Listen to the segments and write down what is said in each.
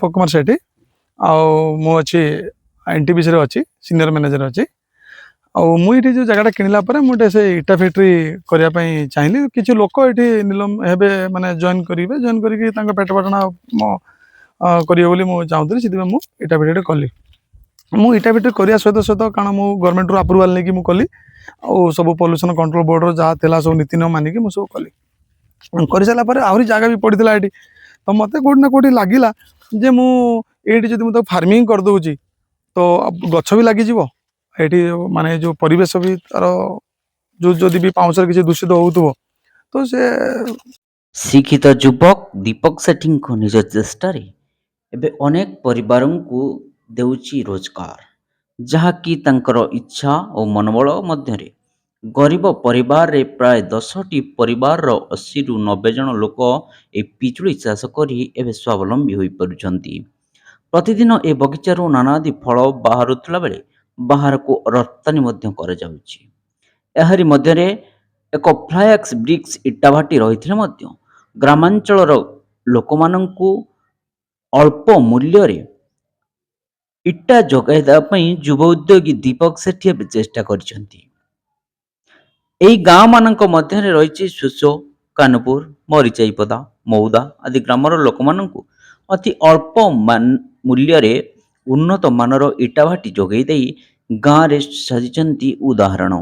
दीपक कुमार सेठी मु अच्छी एनटीपीसी रे अच्छी सीनियर मैनेजर अच्छी मुझे जो जगह किणला मुझे से इटा फैक्ट्री करने चाहिए किसी लोक ये नीलम हे माने जॉइन करेंगे जॉइन करके पेट पाटना करेंगे बोली मुझे चाहूँगी से मुझे इटा फैक्ट्री कली मुझे इटा फैक्ट्री करने सहित सहित कारण मुझे गवर्नमेंट रू अप्रूवाल नहीं कि कली और सब पॉल्यूशन कंट्रोल बोर्ड जहाँ था सब नीति नियम मानिक मुझे सब कली कर सारापर आहरी जगह भी पड़ता है तो मत कौटी ना कौटी लगिला जे मुझे जब मुझे फार्मिंग करदे तो गछ भी लगिज ये माने जो परिवेश भी तार जो जदि भी पाउंसर किसी दूषित हो तो से शिक्षित युवक दीपक सेठी निज चेष्टा एबे अनेक परिवार को देउची रोजगार जहाँकि तांकर इच्छा और मनोबल मध्य गरीब परिवार रे प्राय 10टी परिवार 80 रु 90 जन लोक ए पिजुली चाष करी एबे स्वावलंबी होई परुछंती। प्रतिदिन ए बगीचारू नानादी फल बाहरुथिला बेले बाहर को रप्तानी मध्य कर जाउची। एहरी मध्यरे एक फ्लाएक्स ब्रिक्स इटाभाटी रहिथिले मध्य ग्रामांचलर लोकमानंकु अल्प मूल्य रे इटा जोगाई देबा पई युव उद्योगी दीपक सेठी एबे चेष्टा करिसंती। एही गाँ मानक मध्य रही सुसो कानपुर मरीचाईपदा मौदा आदि ग्रामर लोकमानंकु अति अल्प मूल्य रे उन्नत मानर इटाभाटी जोगाई देई गाँ रे साजिचंती उदाहरण।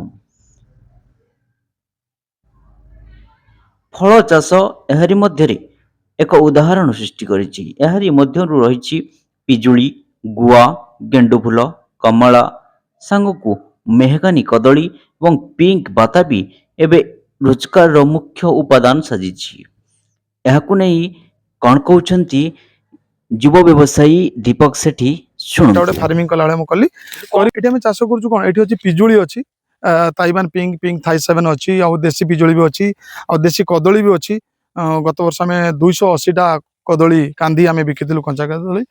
फल चाष एहरी मध्यरे एक उदाहरण सृष्टि करिछि। एहरी मध्यरु रहिछि पिजुली गुआ गेंडुफुल कमला सांगकु मेहगानी कदली एवं पिंक बाताबी एबे रोजगार मुख्य उपादान साजिछि। एहाकु नै कौन कहउछंती युव व्यवसायी दीपक सेठी गोटे फार्मिंग कला कली ये चाष कर ये पिजुली अच्छी ताइवान पिंक पिंक थाई 7 अच्छी आ देसी पिजुली भी अच्छी आ देसी कदली भी अच्छी गत वर्ष आम 280टा कदली कांदी आम बिकिलु कंचा कदली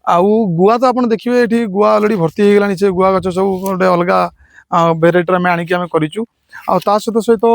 आउ गुआ तो आप देखिए ये गुआ अलरेडी भर्ती हो गला गुआ गच सब गोटे अलग भेराइटर आम आणिक करूँ आ सहित सहित